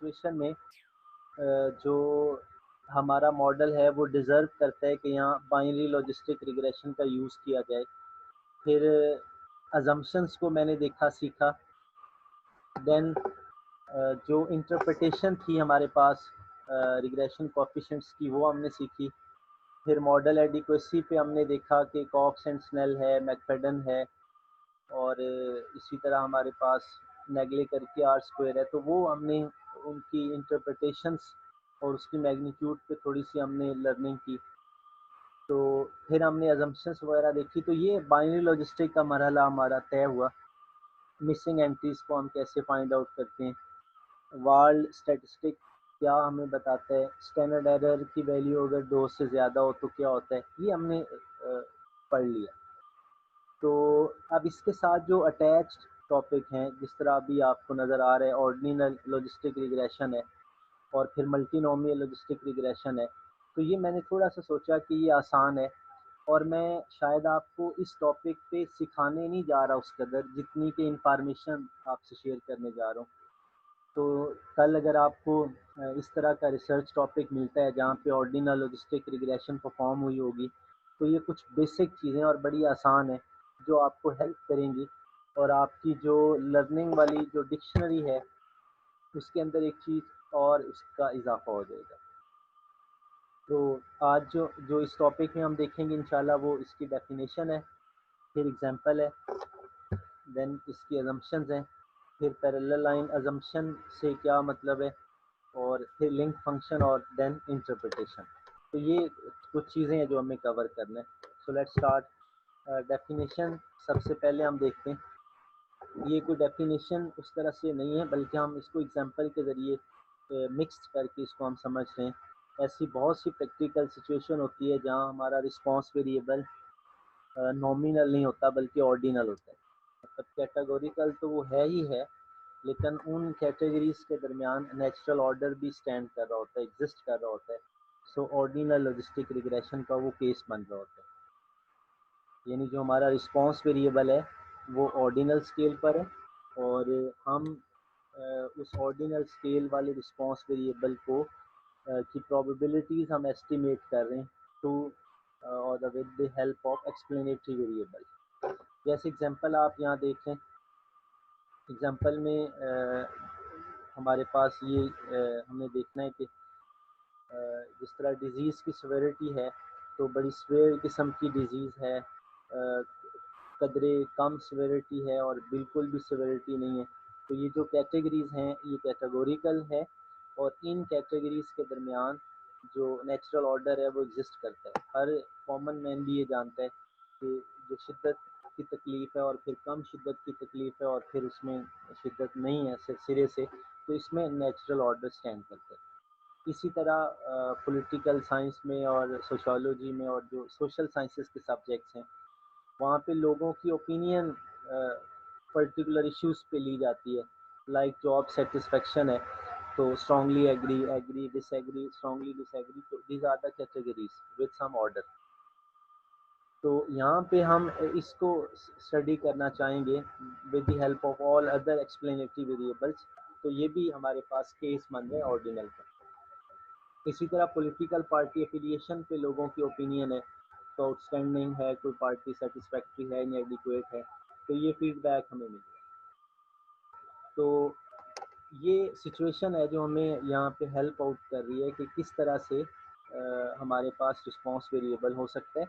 Situation में जो हमारा मॉडल है वो डिज़र्व करता है कि यहाँ बाइनरी लॉजिस्टिक रिग्रेशन का यूज़ किया जाए। फिर अजम्पशंस को मैंने देखा, सीखा। देन जो इंटरप्रिटेशन थी हमारे पास रिग्रेशन कोएफिशिएंट्स की, वो हमने सीखी। फिर मॉडल एडिक्वेसी पे हमने देखा कि कॉक्स एंड स्नेल है, मैकफेडन है, और इसी तरह हमारे पास नेगले करके आर स्क्वायर है। तो वो हमने उनकी इंटरप्रिटेशंस और उसकी मैग्नीट्यूड पे थोड़ी सी हमने लर्निंग की। तो फिर हमने अजम्पशंस वगैरह देखी। तो ये बाइनरी लॉजिस्टिक का मरहला हमारा तय हुआ। मिसिंग एंट्रीज को हम कैसे फाइंड आउट करते हैं, वर्ल्ड स्टैटिस्टिक क्या हमें बताता है, स्टैंडर्ड एरर की वैल्यू अगर 2 से ज़्यादा हो तो क्या होता है, ये हमने पढ़ लिया। तो अब इसके साथ जो अटैच्ड टॉपिक हैं, जिस तरह अभी आपको नज़र आ रहा है, ऑर्डिनल लॉजिस्टिक रिग्रेशन है और फिर मल्टीनोमियल लॉजिस्टिक रिग्रेशन है। तो ये मैंने थोड़ा सा सोचा कि ये आसान है और मैं शायद आपको इस टॉपिक पे सिखाने नहीं जा रहा उस कदर जितनी कि इंफॉर्मेशन आपसे शेयर करने जा रहा हूँ। तो कल अगर आपको इस तरह का रिसर्च टॉपिक मिलता है जहाँ पे ऑर्डिनल लॉजिस्टिक रिग्रेशन परफॉर्म हुई होगी, तो ये कुछ बेसिक चीज़ें और बड़ी आसान है जो आपको हेल्प करेंगी और आपकी जो लर्निंग वाली जो डिक्शनरी है उसके अंदर एक चीज़ और उसका इजाफा हो जाएगा। तो आज जो जो इस टॉपिक में हम देखेंगे इंशाल्लाह वो इसकी डेफिनेशन है, फिर एग्जांपल है, देन इसकी अजम्पशंस हैं, फिर पैरेलल लाइन अजम्पशन से क्या मतलब है, और फिर लिंक फंक्शन और देन इंटरप्रिटेशन। तो ये कुछ चीज़ें हैं जो हमें कवर करना है। So let's start. डेफिनेशन सबसे पहले हम देखते हैं। ये कोई डेफिनेशन उस तरह से नहीं है, बल्कि हम इसको एग्जांपल के ज़रिए मिक्स करके इसको हम समझ रहे हैं। ऐसी बहुत सी प्रैक्टिकल सिचुएशन होती है जहाँ हमारा रिस्पांस वेरिएबल नॉमिनल नहीं होता बल्कि ऑर्डिनल होता है। मतलब कैटेगोरिकल तो वो है ही है, लेकिन उन कैटेगरीज के दरमियान नेचुरल ऑर्डर भी स्टैंड कर रहा होता है, एग्जिस्ट कर रहा होता है। सो ऑर्डिनल लॉजिस्टिक रिग्रेशन का वो केस बन रहा होता है, यानी जो हमारा रिस्पांस वेरिएबल है वो ऑर्डिनल स्केल पर है और हम उस ऑर्डिनल स्केल वाले रिस्पांस वेरिएबल को की प्रोबेबिलिटीज़ हम एस्टिमेट कर रहे हैं टू और with the help of explanatory variable. जैसे एग्जांपल आप यहाँ देखें, एग्जांपल में हमारे पास ये हमें देखना है कि जिस तरह डिज़ीज़ की सिवियरिटी है, तो बड़ी सिवियर किस्म की डिज़ीज़ है, कदरे कम सिवियरिटी है और बिल्कुल भी सिवियरिटी नहीं है। तो ये जो कैटेगरीज़ हैं ये कैटेगोरिकल है और इन कैटेगरीज़ के दरमियान जो नेचुरल ऑर्डर है वो एग्जिस्ट करता है। हर कॉमन मैन भी ये जानता है कि जो शिद्दत की तकलीफ़ है और फिर कम शिद्दत की तकलीफ़ है और फिर उसमें शिद्दत नहीं है सिरे से, तो इसमें नेचुरल ऑर्डर स्टैंड करता है। इसी तरह पॉलिटिकल साइंस में और सोशियोलॉजी में और जो सोशल साइंसेस के सब्जेक्ट्स हैं, वहाँ पे लोगों की ओपिनियन पर्टिकुलर इश्यूज पे ली जाती है। लाइक जॉब सेटिस्फेक्शन है, तो strongly agree, agree, disagree, strongly disagree, तो these are the categories with some order. तो यहाँ पे हम इसको स्टडी करना चाहेंगे with the help of all other explanatory variables. तो ये भी हमारे पास केस बन रहे हैं ऑर्डिनल का। इसी तरह पॉलिटिकल पार्टी एफिलिएशन पे लोगों की ओपिनियन है, तो आउटस्टैंडिंग है, कोई पार्टी सेटिस्फैक्ट्री है, इनएडिक्वेट है, तो ये फीडबैक हमें मिलेगा। तो ये सिचुएशन है जो हमें यहाँ पे हेल्प आउट कर रही है कि किस तरह से हमारे पास रिस्पांस वेरिएबल हो सकता है,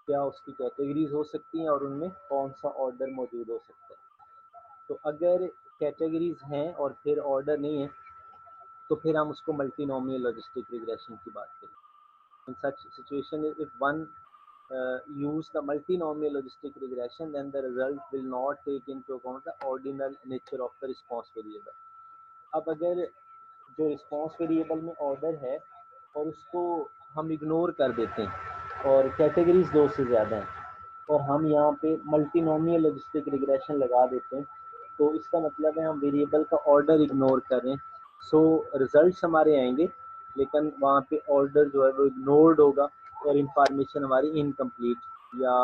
क्या उसकी कैटेगरीज हो सकती हैं और उनमें कौन सा ऑर्डर मौजूद हो सकता है। तो अगर कैटेगरीज हैं और फिर ऑर्डर नहीं है, तो फिर हम उसको मल्टीनोमियल लॉजिस्टिक रिग्रेशन की बात करें। In such situation, if one use the multinomial logistic regression, then the result will not take into account the ordinal nature of the response variable. अब अगर जो रिस्पांस वेरिएबल में ऑर्डर है और उसको हम इग्नोर कर देते हैं और कैटेगरीज 2 से ज़्यादा हैं और हम यहाँ पे मल्टीनोमियल लॉजिस्टिक रिग्रेशन लगा देते हैं, तो इसका मतलब है हम वेरिएबल का ऑर्डर इग्नोर कर रहे हैं। सो रिजल्ट्स हमारे आएंगे लेकिन वहाँ पे ऑर्डर जो है वो इग्नोर्ड होगा और इंफॉर्मेशन हमारी इनकम्प्लीट या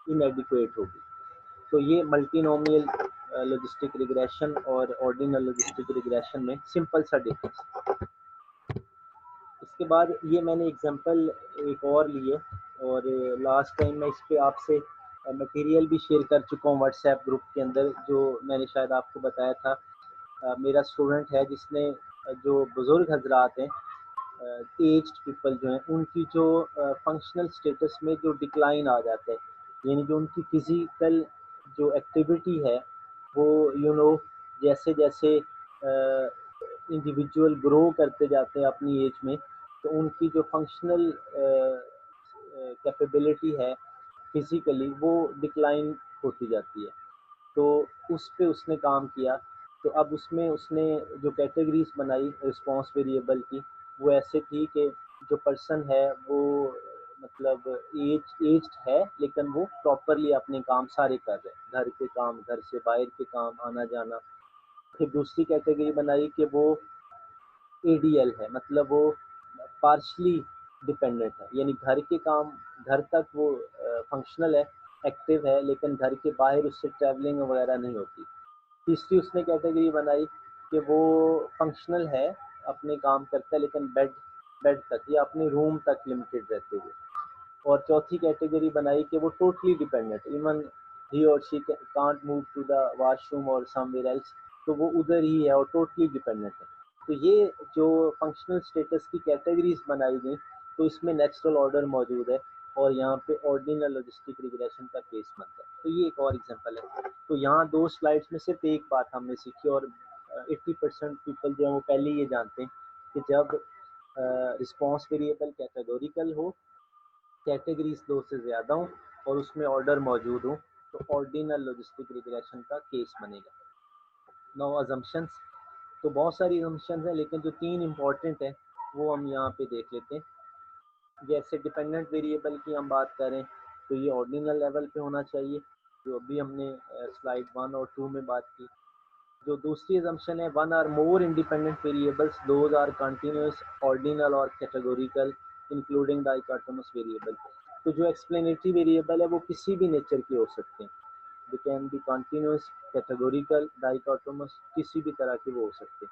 इनएडिक्वेट होगी। तो ये मल्टीनोमियल लॉजिस्टिक रिग्रेशन और ऑर्डिनल लॉजिस्टिक रिग्रेशन में सिंपल सा डिफरेंस। इसके बाद ये मैंने एग्जांपल एक और लिए, और लास्ट टाइम मैं इस पे आपसे मटेरियल भी शेयर कर चुका हूँ व्हाट्सएप ग्रुप के अंदर, जो मैंने शायद आपको बताया था। मेरा स्टूडेंट है जिसने जो बुज़ुर्ग हजरात हैं, एज्ड पीपल जो हैं, उनकी जो फंक्शनल स्टेटस में जो डिक्लाइन आ जाता है, यानी जो उनकी फिज़िकल जो एक्टिविटी है वो जैसे जैसे इंडिविजुअल ग्रो करते जाते हैं अपनी एज में, तो उनकी जो फंक्शनल कैपेबिलिटी है फिज़िकली वो डिक्लाइन होती जाती है। तो उस पे उसने काम किया। तो अब उसमें उसने जो कैटेगरीज बनाई रिस्पॉन्स वेरिएबल की, वो ऐसे थी कि जो पर्सन है वो मतलब एज्ड है, लेकिन वो प्रॉपरली अपने काम सारे कर रहे हैं, घर के काम, घर से बाहर के काम, आना जाना। फिर दूसरी कैटेगरी बनाई कि वो एडीएल है, मतलब वो पार्शली डिपेंडेंट है, यानी घर के काम, घर तक वो फंक्शनल है, एक्टिव है, लेकिन घर के बाहर उससे ट्रैवलिंग वगैरह नहीं होती। तीसरी उसने कैटेगरी बनाई कि वो फंक्शनल है, अपने काम करता है, लेकिन बेड बेड तक या अपने रूम तक लिमिटेड रहते हुए। और चौथी कैटेगरी बनाई कि वो टोटली डिपेंडेंट, इवन ही और she can't move to the washroom और समवेयर एल्स, तो वो उधर ही है और टोटली डिपेंडेंट है। तो ये जो फंक्शनल स्टेटस की कैटेगरीज बनाई गई, तो इसमें नेचुरल ऑर्डर मौजूद है, और यहाँ पे ऑर्डिनल लॉजिस्टिक रिग्रेशन का केस बनता है। तो ये एक और एग्जांपल है। तो यहाँ दो स्लाइड्स में सिर्फ एक बात हमने सीखी, और 80% पीपल जो है वो पहले ये जानते हैं कि जब रिस्पॉन्स वेरिएबल कैटेगोरिकल हो, कैटेगरीज दो से ज़्यादा हो, और उसमें ऑर्डर मौजूद हो, तो ऑर्डिनल लॉजिस्टिक रिग्रेशन का केस बनेगा। नाउ अजम्पशंस, तो बहुत सारी अजम्पशंस हैं, लेकिन जो तीन इंपॉर्टेंट है वो हम यहाँ पे देख लेते हैं। जैसे डिपेंडेंट वेरिएबल की हम बात करें, तो ये ऑर्डिनल लेवल पे होना चाहिए, जो अभी हमने स्लाइड 1 और 2 में बात की। जो दूसरी अजम्पशन है, one or more independent variables, those are continuous, ordinal और कैटेगोरिकल, इंक्लूडिंग डाइकोटोमस वेरिएबल। तो जो एक्सप्लेनेटरी वेरिएबल है वो किसी भी नेचर के हो सकते हैं, they can be continuous, categorical, dichotomous, किसी भी तरह के वो हो सकते हैं।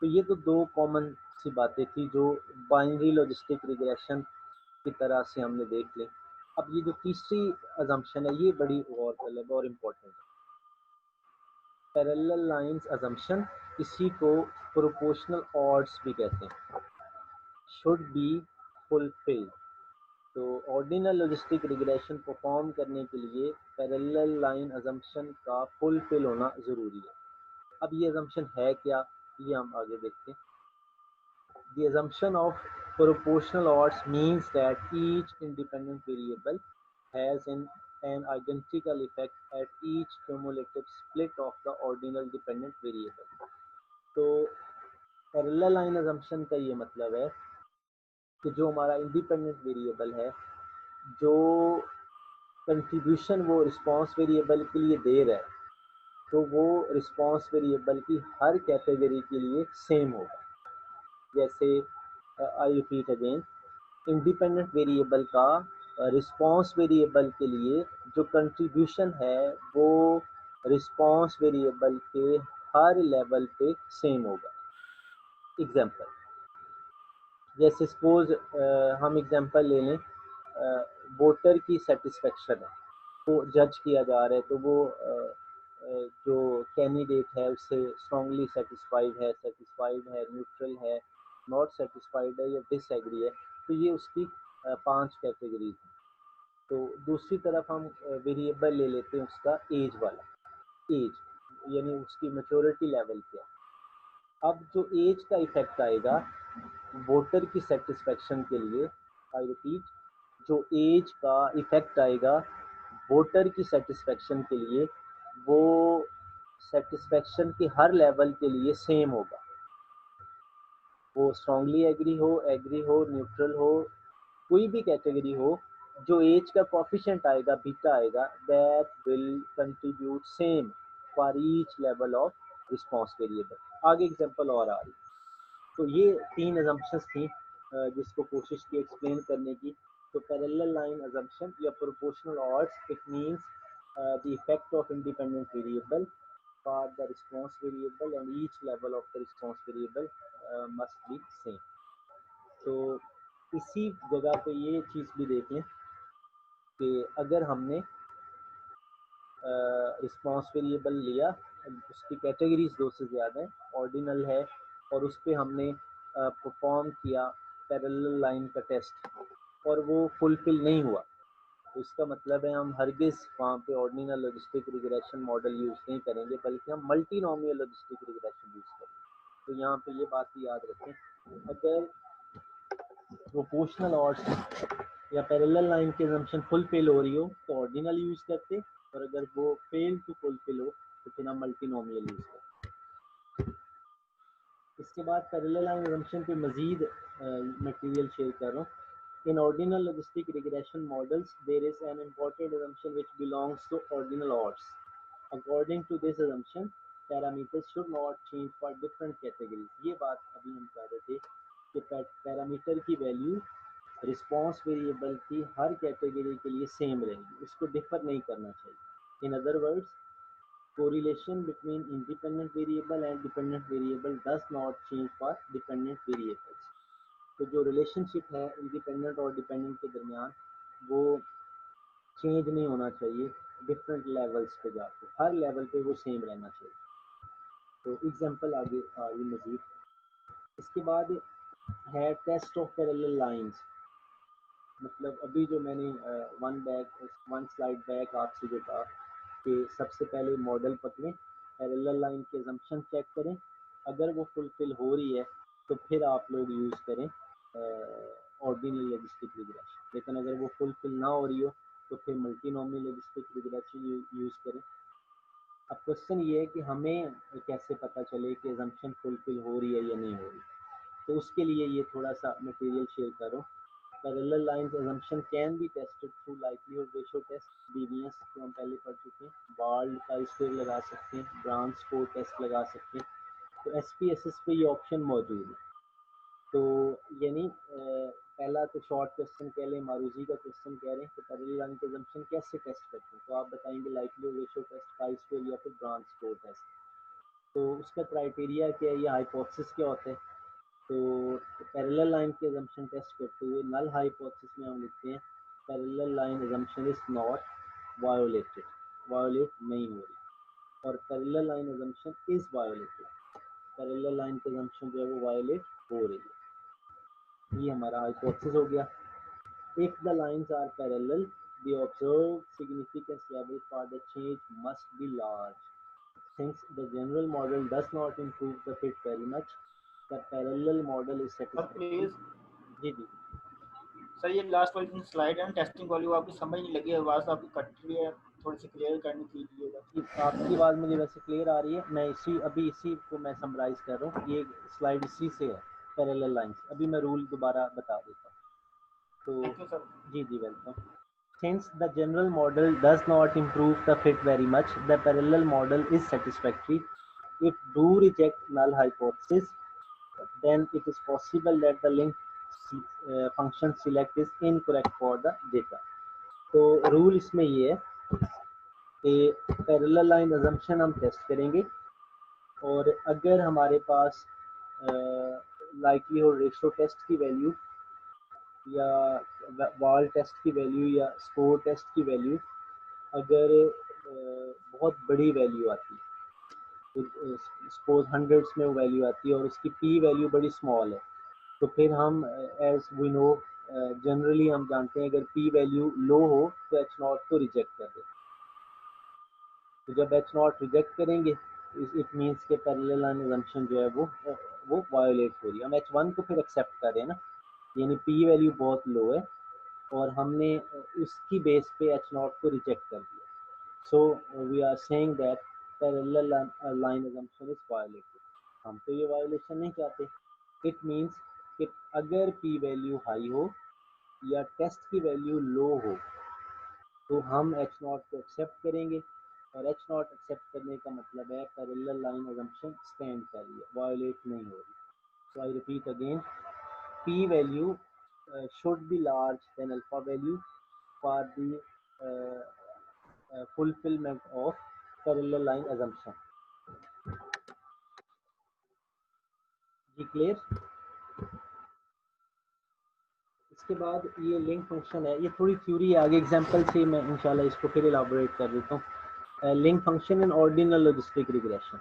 तो ये तो दो कॉमन सी बातें थी जो बाइनरी लॉजिस्टिक रिग्रेशन की तरह से हमने देख ली। अब ये जो तीसरी अजम्पशन है ये बड़ी गौरतलब और इम्पोर्टेंट है, पैरेलल लाइंस अजम्पशन, इसी को प्रोपोर्शनल ऑड्स भी कहते हैं, शुड बी फुलफिल्ड। तो ऑर्डिनल लॉजिस्टिक रिग्रेशन परफॉर्म करने के लिए पैरेलल लाइन अजम्पशन का फुलफिल होना ज़रूरी है। अब ये अजम्पशन है क्या, ये हम आगे देखते हैं। The assumption of proportional odds means that each independent variable has an identical effect at each cumulative split of the ordinal dependent variable. तो पैरेलल लाइन अजम्पशन का ये मतलब है कि जो हमारा इंडिपेंडेंट वेरिएबल है, जो कंट्रीब्यूशन वो रिस्पांस वेरिएबल के लिए दे रहा है, तो वो रिस्पांस वेरिएबल की हर कैटेगरी के लिए सेम होगा। जैसे I repeat again, independent variable का रिस्पांस वेरिएबल के लिए जो कंट्रीब्यूशन है वो रिस्पांस वेरिएबल के हर लेवल पे सेम होगा। एग्जांपल, जैसे सपोज हम एग्जांपल ले लें, वोटर की सेटिस्फेक्शन है, तो जज किया जा रहा है, तो वो जो कैंडिडेट है उससे स्ट्रांगली सेटिस्फाइड है, न्यूट्रल है, नॉट सेटिस्फाइड है, या डिसएग्री है। तो ये उसकी 5 कैटेगरीज हैं। तो दूसरी तरफ हम वेरिएबल ले लेते हैं उसका एज वाला, एज यानी उसकी मैच्योरिटी लेवल क्या। अब जो एज का इफेक्ट आएगा वोटर की सेटिस्फेक्शन के लिए, आई रिपीट, जो एज का इफेक्ट आएगा वोटर की सेटिस्फेक्शन के लिए, वो सेटिस्फेक्शन के हर लेवल के लिए सेम होगा। वो स्ट्रांगली एग्री हो, न्यूट्रल हो, कोई भी कैटेगरी हो, जो एज का कोफिशिएंट आएगा, बीटा आएगा, that will contribute same for each level of response variable. आगे एग्जांपल और आ रही। तो ये 3 अजम्पशंस थी जिसको कोशिश की एक्सप्लेन करने की। तो पैरेलल लाइन अजम्पशन या proportional odds, it means the effect of independent variable for the response variable and each level of the response variable must be same. तो इसी जगह पे ये चीज़ भी देखें कि अगर हमने रिस्पांस वेरिएबल लिया, उसकी कैटेगरीज दो से ज़्यादा है, ऑर्डिनल है, और उस पर हमने परफॉर्म किया पैरेलल लाइन का टेस्ट और वो फुलफिल नहीं हुआ, तो इसका मतलब है हम हरगिज़ वहाँ पे ordinal logistic regression model use नहीं करेंगे, बल्कि हम मल्टीनोमियल लॉजिस्टिक रिग्रेशन यूज़ करेंगे। तो यहाँ पे ये बात भी याद रखें, अगर प्रोपोर्शनल ऑड्स या पैरेलल लाइन की असम्पशन फुलफिल हो रही हो तो ऑर्डिनल यूज़ करते, और अगर वो फेल टू फुलफिल हो तो फिर हम मल्टीनोमियल यूज़ करते। इसके बाद पैरेलल लाइन असम्पशन पे मज़ीद मटेरियल शेयर कर रहा हूँ। In ordinal logistic regression models, there is an important assumption which belongs to ordinal odds. According to this assumption, parameters should not change for different categories. ये बात अभी हम कह रहे थे कि पैरामीटर की वैल्यू रिस्पॉन्स वेरिएबल की हर कैटेगरी के लिए सेम रहेगी, उसको डिफर नहीं करना चाहिए। In other words, correlation between independent variable and dependent variable does not change for dependent variables. तो जो रिलेशनशिप है इंडिपेंडेंट और डिपेंडेंट के दरमियान वो चेंज नहीं होना चाहिए डिफरेंट लेवल्स पे जाके, हर लेवल पे वो सेम रहना चाहिए। तो एग्जांपल आगे मजीद। इसके बाद है टेस्ट ऑफ पैरेलल लाइंस, मतलब अभी जो मैंने वन स्लाइड बैक आपसे जो कहा कि सबसे पहले मॉडल पकड़ें, पैरेलल लाइन के असम्पशन चेक करें, अगर वो फुलफिल हो रही है तो फिर आप लोग यूज़ करें ऑर्डिनल लॉजिस्टिक रिग्रेशन, लेकिन अगर वो फुलफिल ना हो रही हो तो फिर मल्टीनोमियल लॉजिस्टिक रिग्रेशन यूज़ करें। अब क्वेश्चन ये है कि हमें कैसे पता चले कि असम्पशन फुलफिल हो रही है या नहीं हो रही, तो उसके लिए ये थोड़ा सा मटेरियल शेयर करो। Parallel lines assumption can be tested through likelihood ratio test, BVS जो हम पहले पढ़ चुके हैं, बाल्ड का स्क्वायर लगा सकते हैं, ब्रांच स्कोर टेस्ट लगा सकते हैं। तो एसपीएसएस पे ये ऑप्शन मौजूद है। तो यानी पहला तो शॉर्ट क्वेश्चन कह लें, मारूजी का क्वेश्चन कह रहे हैं कि पैरेलल लाइन के असम्पशन कैसे टेस्ट करते हैं, तो आप बताएंगे likelihood ratio test, chi square या फिर ब्रांच स्कोर टेस्ट। तो उसका क्राइटेरिया क्या है या हाइपोथेसिस क्या होता है, तो पैरेलल लाइन के असम्पशन टेस्ट करते हुए नल हाइपोथेसिस में हम लिखते हैं parallel line assumption is not violated, violet नहीं हो रही, और parallel line assumption is violated, parallel line के असम्पशन जो है वो वायोलेट हो रही है। ये हमारा हाइपोथेसिस हो गया। If the lines are parallel, the observed significance level for the change must be large. Since the general model does not improve the fit very much, the parallel model is sir satisfactory. Please, जी जी। Sir ये last वाली slide है ना, testing वाली, वो आपकी समझ नहीं लगी, आवाज़ आपकी कट रही है, थोड़ी सी क्लियर करने कीजिएगा। आपकी आवाज़ मुझे वैसे क्लियर आ रही है, मैं इसी को मैं समराइज कर रहा हूँ, ये स्लाइड इसी से है पैरेलल लाइंस। अभी मैं रूल दोबारा बता देता हूँ। तो थैंक यू सर। जी जी, welcome. Since the general model does not improve the fit very much, the parallel model is satisfactory. If do reject null hypothesis, then it is possible that the link function select is incorrect for the data. तो rule इसमें ये है कि parallel line assumption हम test करेंगे, और अगर हमारे पास लाइक्लीहुड रेशियो टेस्ट की वैल्यू या वाल टेस्ट की वैल्यू या स्कोर टेस्ट की वैल्यू अगर बहुत बड़ी वैल्यू आती है, तो सपोज हंड्रेड्स में वो वैल्यू आती है और उसकी पी वैल्यू बड़ी स्मॉल है, तो फिर हम एज वी नो जनरली हम जानते हैं अगर पी वैल्यू लो हो तो एच नॉट को रिजेक्ट कर दें। तो जब एच नॉट रिजेक्ट करेंगे इट मीन्स के पैरेलल लाइन असम्पशन जो है वो वायोलेट हो रही है। हम एच वन को फिर एक्सेप्ट कर रहे हैं ना, यानी पी वैल्यू बहुत लो है और हमने उसकी बेस पे एच नॉट को रिजेक्ट कर दिया। So we are saying that parallel line assumption is violated. हम तो ये वायोलेशन नहीं चाहते। इट मीन्स कि अगर पी वैल्यू हाई हो या टेस्ट की वैल्यू लो हो तो हम एच नॉट को एक्सेप्ट करेंगे, और एच नॉट एक्सेप्ट करने का मतलब है पैरेलल लाइन assumption स्टैंड कर रही है, वायोलेट नहीं हो रही। So I repeat again, p value should be large than alpha value for the fulfillment of parallel line assumption. Clear. इसके बाद ये लिंक फंक्शन है, ये थोड़ी थ्योरी है, आगे एग्जांपल से मैं इंशाल्लाह इसको फिर इलाबोरेट कर देता हूँ। Link function in ordinal logistic regression.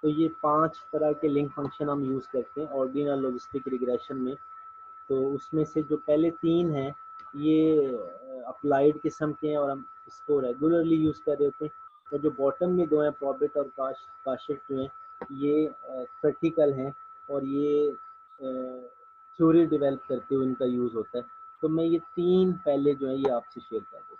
तो ये 5 तरह के लिंक फंक्शन हम यूज़ करते हैं ऑर्डिनल लॉजिस्टिक रिग्रेशन में। तो उसमें से जो पहले 3 हैं ये अप्लाइड किस्म के हैं और हम इसको रेगुलरली यूज़ कर रहे होते हैं। और जो बॉटम में 2 हैं प्रॉबिट और काशिफ जो हैं ये प्रैक्टिकल हैं और ये थ्योरी डेवलप करते हुए इनका यूज़ होता है। तो मैं ये 3 पहले जो है ये आपसे शेयर कर देता हूँ,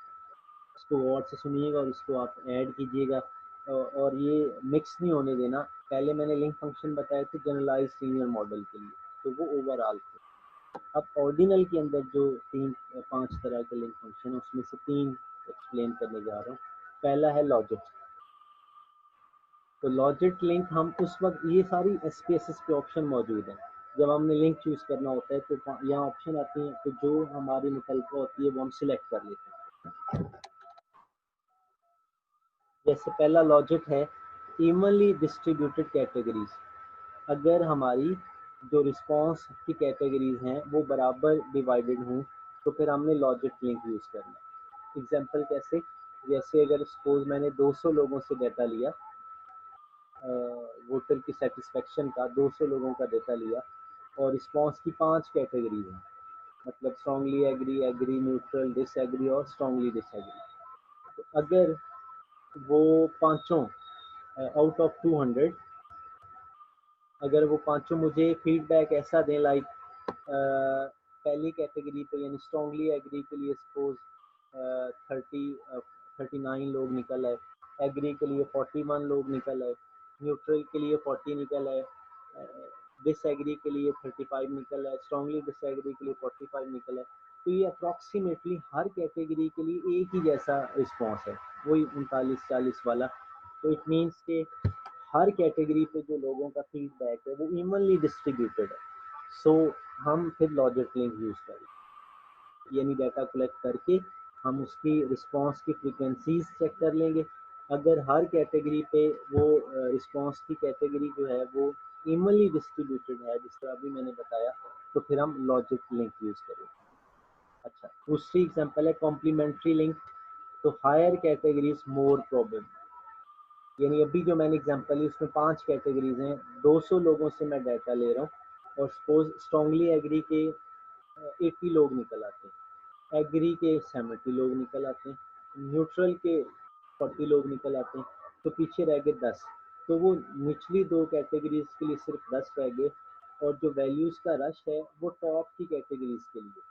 इसको गौर से सुनिएगा और इसको आप ऐड कीजिएगा और ये मिक्स नहीं होने देना। पहले मैंने लिंक फंक्शन बताए थे जनरलाइज लीनियर मॉडल के लिए, तो वो ओवरऑल थे। अब ऑर्डिनल के अंदर जो 5 तरह के लिंक फंक्शन है उसमें से 3 एक्सप्लेन करने जा रहा हूँ। पहला है लॉजिक। तो लॉजिक लिंक हम उस वक्त, ये सारी एसपीएसएस पे ऑप्शन मौजूद है, जब हमने लिंक चूज करना होता है तो यहाँ ऑप्शन आते हैं, तो जो हमारी मुतलका होती है वो हम सिलेक्ट कर लेते हैं। जैसे पहला लॉजिक है इवनली डिस्ट्रीब्यूटेड कैटेगरीज। अगर हमारी जो रिस्पांस की कैटेगरीज हैं वो बराबर डिवाइडेड हों तो फिर हमने लॉजिक लिंक यूज़ करना है। एग्जांपल कैसे, जैसे अगर सपोज मैंने 200 लोगों से डाटा लिया, वोटर की सेटिस्फेक्शन का 200 लोगों का डाटा लिया और रिस्पांस की 5 कैटेगरीज हैं, मतलब strongly agree, agree, neutral, disagree और स्ट्रांगली डिसएग्री। तो अगर वो पांचों आउट ऑफ 200, अगर वो पांचों मुझे फीडबैक ऐसा दें लाइक पहली कैटेगरी पे यानी स्ट्रांगली एग्री के लिए सपोज 39 लोग निकल आए, एग्री के लिए 41 लोग निकल आए, न्यूट्रल के लिए 40 निकल आए, डिसएग्री के लिए 35 निकल आए, स्ट्रांगली डिसएग्री के लिए 45 निकल आए। तो ये अप्रॉक्सीमेटली हर कैटेगरी के लिए एक ही जैसा रिस्पॉन्स है, वही 39-40 वाला। तो इट मीन्स के हर कैटेगरी पे जो लोगों का फीडबैक है वो इवनली डिस्ट्रीब्यूटेड है। सो हम फिर लॉजिक लिंक यूज़ करें, यानी डाटा कलेक्ट करके हम उसकी रिस्पांस की फ्रीक्वेंसीज चेक कर लेंगे। अगर हर कैटेगरी पे वो रिस्पांस की कैटेगरी जो है वो इवनली डिस्ट्रीब्यूटेड है जिस तरह अभी मैंने बताया, तो फिर हम लॉजिक लिंक यूज़ करेंगे। अच्छा, दूसरी एग्जांपल है कॉम्प्लीमेंट्री लिंक। तो हायर कैटेगरीज मोर प्रॉब्लम, यानी अभी जो मैंने एग्जांपल ली उसमें 5 कैटेगरीज हैं, 200 लोगों से मैं डाटा ले रहा हूँ और सपोज स्ट्रांगली एग्री के 80 लोग निकल आते हैं, एग्री के 70 लोग निकल आते हैं, न्यूट्रल के 40 लोग निकल आते हैं, तो पीछे रह गए 10। तो वो निचली 2 कैटेगरीज के लिए सिर्फ 10 रह गए और जो वैल्यूज़ का रश है वो टॉप की कैटेगरीज के लिए।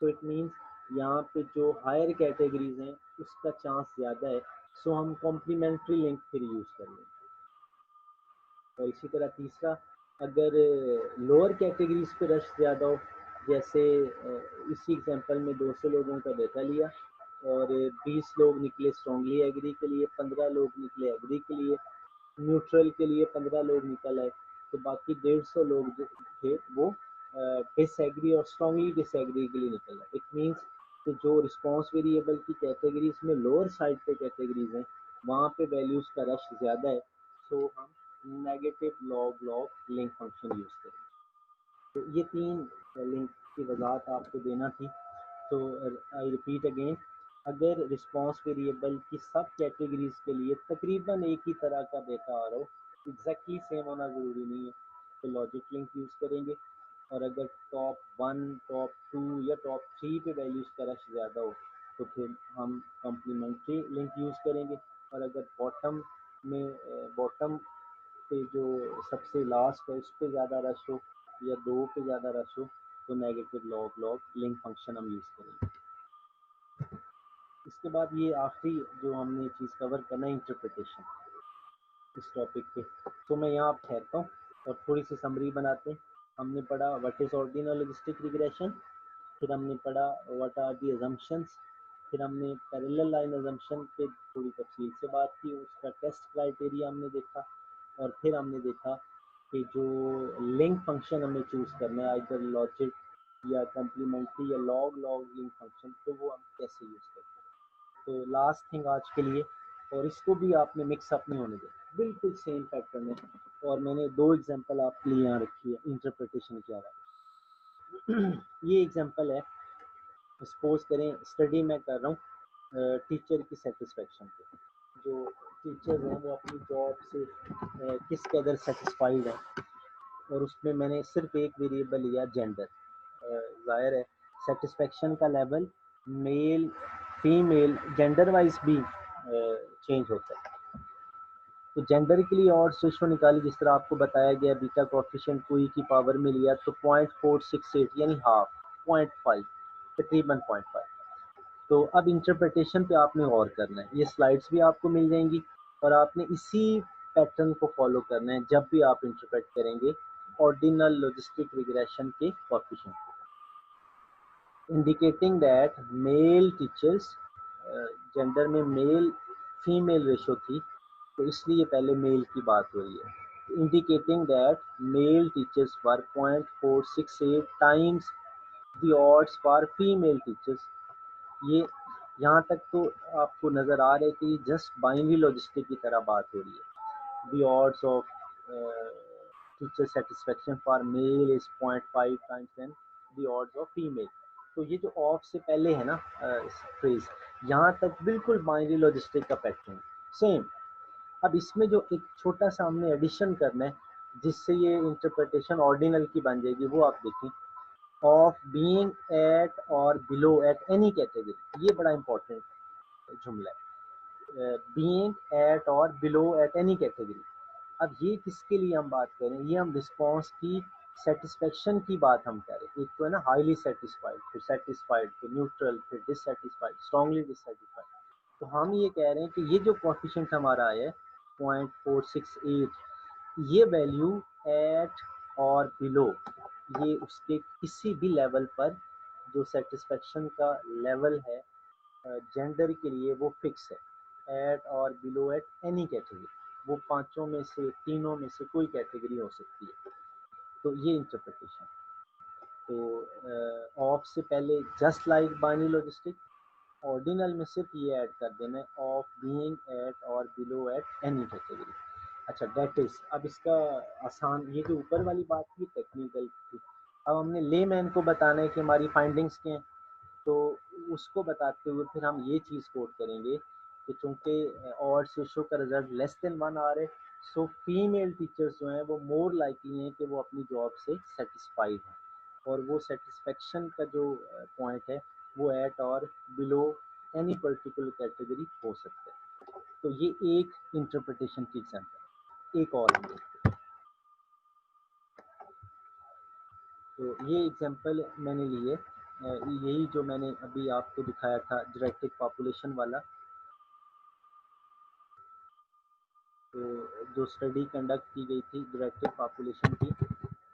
तो इट मीन्स यहाँ पे जो हायर कैटेगरीज हैं उसका चांस ज़्यादा है, सो हम कॉम्प्लीमेंट्री लिंक फिर यूज़ कर लेंगे। और इसी तरह तीसरा, अगर लोअर कैटेगरीज पे रश ज़्यादा हो, जैसे इसी एग्जांपल में 200 लोगों का डाटा लिया और 20 लोग निकले स्ट्रांगली एग्री के लिए, 15 लोग निकले एग्री के लिए, न्यूट्रल के लिए 15 लोग निकल आए, तो बाकी 150 लोग जो थे वो डिसएग्री और स्ट्रांगली डिसएग्री के लिए निकल आए। इट मीन्स कि जो रिस्पांस वेरिएबल की कैटेगरीज में लोअर साइड पे कैटेगरीज हैं वहाँ पे वैल्यूज़ का रश ज़्यादा है, सो हम negative log log link function use करें। तो ये 3 लिंक की वजाहत आपको देना थी। तो आई रिपीट अगेन, अगर रिस्पांस वेरिएबल की सब कैटेगरीज के लिए तकरीबन एक ही तरह का डेटा आ रहा हो, एग्जैक्टली सेम होना ज़रूरी नहीं है, तो लॉजिक लिंक यूज़ करेंगे। और अगर टॉप 1, टॉप 2 या टॉप 3 पे वैल्यूज़ का रश ज़्यादा हो तो फिर हम कॉम्प्लीमेंट्री लिंक यूज़ करेंगे। और अगर बॉटम पे जो सबसे लास्ट है उस पे ज़्यादा रश हो या 2 पे ज़्यादा रश हो तो negative log log link function हम यूज़ करेंगे। इसके बाद ये आखिरी जो हमने चीज़ कवर करना है इंटरप्रिटेशन इस टॉपिक पे, तो मैं यहाँ ठहरता हूँ और थोड़ी सी समरी बनाते हैं। हमने पढ़ा what is ordinal logistic regression, फिर हमने पढ़ा व्हाट आर दी अजम्पशंस, फिर हमने पैरेलल लाइन अजम्पशन पे थोड़ी तफसील से बात की, उसका टेस्ट क्राइटेरिया हमने देखा, और फिर हमने देखा कि जो लिंक फंक्शन हमें चूज़ करना है आइदर लॉजिक या कॉम्प्लीमेंट्री या लॉग लॉग लिंक फंक्शन, तो वो हम कैसे यूज़ करते हैं। तो लास्ट थिंग आज के लिए, और इसको भी आपने मिक्स अप नहीं होने देना, बिल्कुल सेम पैटर्न है, और मैंने 2 एग्जांपल आपके लिए यहाँ रखी है इंटरप्रिटेशन के अलावा। ये एग्जांपल है, सपोज करें स्टडी मैं कर रहा हूँ टीचर की सेटिस्फेक्शन पे। जो टीचर हैं वो अपनी जॉब से किस कदर सेटिस्फाइड है, और उसमें मैंने सिर्फ एक वेरिएबल लिया जेंडर। ज़ाहिर है सेटिस्फेक्शन का level male female gender wise भी चेंज होता है। तो जेंडर के लिए और रेशो निकाली, जिस तरह आपको बताया गया, बीटा कोएफिशिएंट को ई की पावर में लिया तो 0.468 यानी हाफ, 0.5 तकरीबन 0.5। तो अब इंटरप्रिटेशन पे आपने गौर करना है, ये स्लाइड्स भी आपको मिल जाएंगी, और आपने इसी पैटर्न को फॉलो करना है जब भी आप इंटरप्रेट करेंगे ऑर्डिनल लॉजिस्टिक रिग्रेशन के coefficient, indicating that male teachers, gender में मेल फीमेल रेशो थी तो इसलिए पहले मेल की बात हो रही है, indicating that male teachers were 0.468 times the odds for female teachers. ये यहाँ तक तो आपको नज़र आ रहा है कि जस्ट बाइनरी लॉजिस्टिक की तरह बात हो रही है। The odds of teacher satisfaction for male is 0.5 times than the odds of female. तो ये जो ऑफ से पहले है ना फ्रेज, यहाँ तक बिल्कुल बाइनरी लॉजिस्टिक का पैटर्न सेम। अब इसमें जो एक छोटा सा हमने एडिशन करना है जिससे ये इंटरप्रिटेशन ऑर्डिनल की बन जाएगी, वो आप देखें, ऑफ बीइंग एट और बिलो एट एनी कैटेगरी। ये बड़ा इंपॉर्टेंट जुमला है, बीइंग एट और बिलो एट एनी कैटेगरी। अब ये किसके लिए हम बात करें, ये हम रिस्पॉन्स की सेटिस्फेक्शन की बात हम करें। एक तो है ना हाईली सेटिस्फाइड, फिर सेटिस्फाइड, फिर न्यूट्रल, फिर डिससेटिस्फाइड, स्ट्रांगली डिससेटिस्फाइड। तो हम ये कह रहे हैं कि ये जो कोएफिशिएंट हमारा है 0.468, ये वैल्यू एट और बिलो, ये उसके किसी भी लेवल पर जो सेटिस्फेक्शन का लेवल है जेंडर के लिए वो फिक्स है, एट और बिलो एट एनी कैटेगरी। वो पांचों में से, तीनों में से कोई कैटेगरी हो सकती है। तो ये इंटरप्रिटेशन। तो ऑफ से पहले just like binary logistic, ordinal में सिर्फ ये ऐड कर देना है, ऑफ बीइंग एट और बिलो एट एनी कैटेगरी। अच्छा डेट इज, अब इसका आसान, ये जो ऊपर वाली बात थी टेक्निकल थी, अब हमने लेमैन को बताना है कि हमारी फाइंडिंग्स क्या हैं। तो उसको बताते हुए फिर हम ये चीज़ कोट करेंगे कि चूंकि और रेशो का रिजल्ट लेस देन 1 आ रहा है, सो फीमेल टीचर्स जो हैं वो मोर लाइकली हैं कि वो अपनी जॉब से सेटिस्फाइड हैं, और वो सेटिस्फेक्शन का जो पॉइंट है वो एट और बिलो एनी पर्टिकुलर कैटेगरी हो सकता है। तो ये एक इंटरप्रिटेशन की एग्जाम्पल। एक और हम देखते हैं। तो ये एग्जाम्पल मैंने लिए, यही जो मैंने अभी आपको दिखाया था जेनेटिक पॉपुलेशन वाला। तो जो स्टडी कंडक्ट की गई थी जेनेटिक पॉपुलेशन की,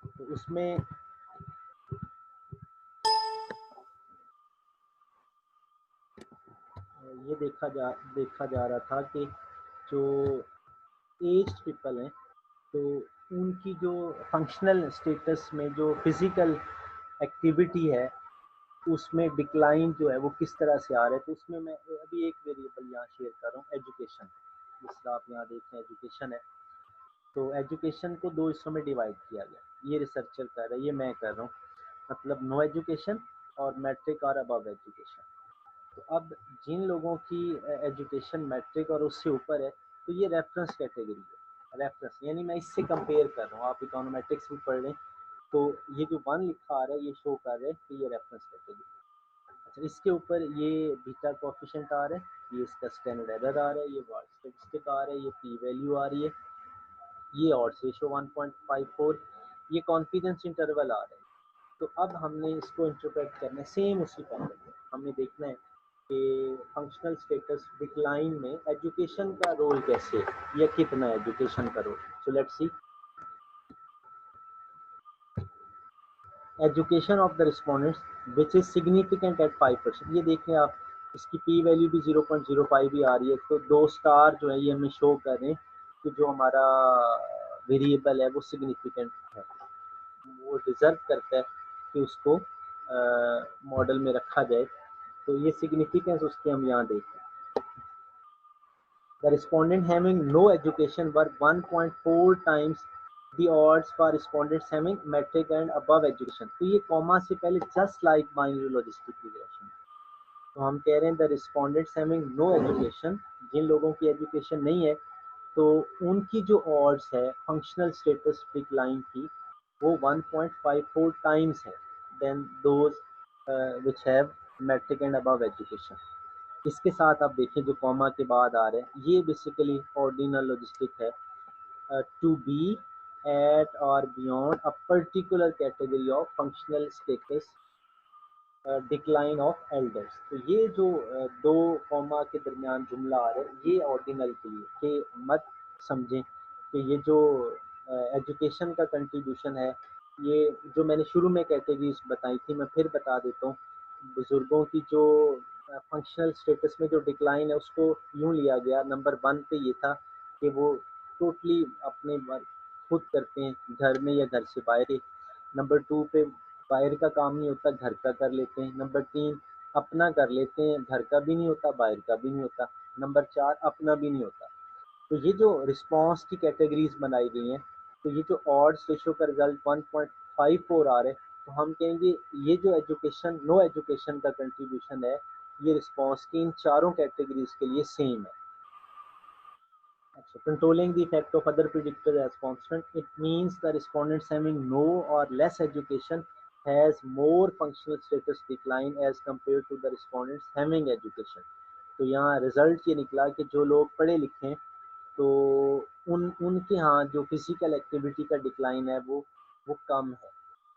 तो उसमें ये देखा जा रहा था कि जो एज्ड पीपल हैं तो उनकी जो फंक्शनल स्टेटस में जो फिज़िकल एक्टिविटी है उसमें डिक्लाइन जो है वो किस तरह से आ रहा है। तो उसमें मैं अभी एक वेरिएबल यहाँ शेयर कर रहा हूँ, एजुकेशन। जिस तरह आप यहाँ देख रहे हैं एजुकेशन है, तो एजुकेशन को दो हिस्सों में डिवाइड किया गया। ये रिसर्चर कर रहा है, ये मैं कर रहा हूँ, मतलब नो एजुकेशन और मैट्रिक और अबव एजुकेशन। तो अब जिन लोगों की एजुकेशन मैट्रिक और उससे ऊपर है तो ये रेफरेंस कैटेगरी है। रेफरेंस यानी मैं इससे कंपेयर कर रहा हूँ, आप इकोनोमेट्रिक्स भी पढ़ लें तो ये जो 1 लिखा आ रहा है ये शो कर रहा है कि ये रेफरेंस कैटेगरी। अच्छा इसके ऊपर ये बीटा कोएफिशिएंट आ रहा है, ये इसका स्टैंडर्ड एरर आ रहा है, ये वार्ड स्टेटिस्टिक आ रहा है, ये पी वैल्यू आ रही है, ये ऑड्स रेशो 1.54, ये कॉन्फिडेंस इंटरवल आ रहा है। तो अब हमने इसको इंटरप्रेट करना है सेम उसी पैटर्न में। हमने देखना है कि फंक्शनल स्टेटस डिक्लाइन में एजुकेशन का रोल कैसे है या कितना है एजुकेशन का role. So let's see education of the respondents which is significant at 5%। ये देखें आप, इसकी पी वैल्यू भी 0.05 भी आ रही है। तो 2 स्टार जो है ये हमें शो कर रहे हैं कि जो हमारा वेरिएबल है वो सिग्निफिकेंट है, वो डिज़र्व करता है कि उसको मॉडल में रखा जाए। तो ये सिग्निफिकेंस उसकी हम यहाँ देखते हैं। The respondent having no education were 1.4 times the odds for respondents having metric and above education. तो ये कॉमा से पहले just like binary logistic regression. तो हम कह रहे हैं the respondents having no education, जिन लोगों की एजुकेशन नहीं है तो उनकी जो ऑड्स है फंक्शनल स्टेटस डिक्लाइन की वो 1.54 टाइम्स है than those which have matric and above education. इसके साथ आप देखिए जो कॉमा के बाद आ रहे हैं ये बेसिकली ऑर्डिनल लॉजिस्टिक है, टू बी एट और beyond a particular category of functional status decline of elders. तो ये जो दो कॉमा के दरमियान जुमला आ रहा है ये ऑर्डिनल के लिए कि मत समझें कि ये जो एजुकेशन का कंट्रीब्यूशन है, ये जो मैंने शुरू में कैटेगरीज बताई थी मैं फिर बता देता हूँ। बुजुर्गों की जो फंक्शनल स्टेटस में जो डिक्लाइन है उसको यूँ लिया गया, नंबर 1 पे ये था कि वो टोटली अपने खुद करते हैं घर में या घर से बाहर। नंबर 2 पे बाहर का काम नहीं होता घर का कर लेते हैं। नंबर 3 अपना कर लेते हैं घर का भी नहीं होता बाहर का भी नहीं होता। नंबर 4 अपना भी नहीं होता। तो ये जो रिस्पॉन्स की कैटेगरीज बनाई गई हैं, तो ये जो ऑड्स रेशो का रिजल्ट 1.54 आ रहा है, तो हम कहेंगे ये जो एजुकेशन नो एजुकेशन का कंट्रीब्यूशन है ये रिस्पॉन्स की इन चारों कैटेगरीज के लिए सेम है। Controlling the effect of other predictors as constant, it means the respondents having no or less education has more functional status decline as compared to the respondents having education. तो यहाँ result ये निकला कि जो लोग पढ़े लिखे हैं तो उनके यहाँ जो फिजिकल एक्टिविटी का डिक्लाइन है वो कम है,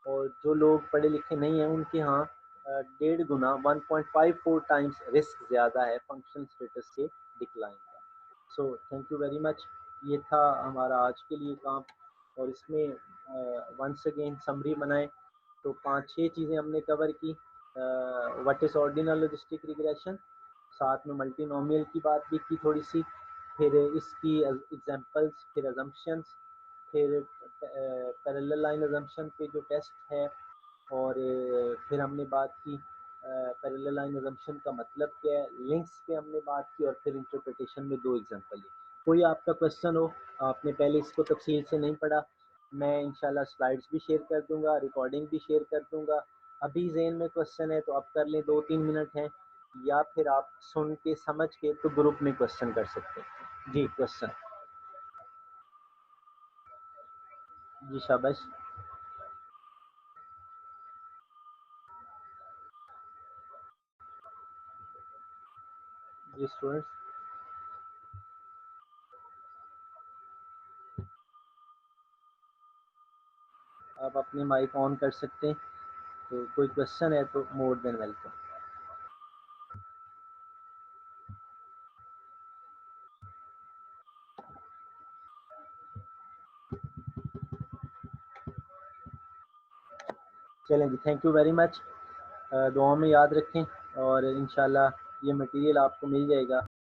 और जो लोग पढ़े लिखे नहीं हैं उनके यहाँ 1.5 गुना 1.54 टाइम्स रिस्क ज़्यादा है फंक्शनल स्टेटस के डिक्लाइन का। So thank you very much. ये था हमारा आज के लिए काम, और इसमें वंस अगेन समरी बनाएं तो 5-6 चीज़ें हमने कवर की। What is ordinal logistic regression, साथ में मल्टीनोमियल की बात भी की थोड़ी सी, फिर इसकी एग्जांपल्स, फिर अजम्पशंस, फिर पैरेलल लाइन अजम्पशन पे जो टेस्ट है, और फिर हमने बात की पैरेलल लाइन अजम्पशन का मतलब क्या है, लिंक्स पे हमने बात की, और फिर इंटरप्रिटेशन में 2 एग्जांपल ली। कोई आपका क्वेश्चन हो, आपने पहले इसको तफसील से नहीं पढ़ा, मैं इंशाल्लाह स्लाइड्स भी शेयर कर दूंगा, रिकॉर्डिंग भी शेयर कर दूंगा। अभी ज़हन में क्वेश्चन है तो आप कर लें, 2-3 मिनट हैं, या फिर आप सुन के समझ के तो ग्रुप में क्वेश्चन कर सकते हैं। जी क्वेश्चन, जी शाबाश। जी स्टूडेंट्स, आप अपने माइक ऑन कर सकते हैं, तो कोई क्वेश्चन है तो मोर देन वेलकम। चलें जी, थैंक यू वेरी मच। दुआ में याद रखें, और इंशाल्लाह ये मटेरियल आपको मिल जाएगा।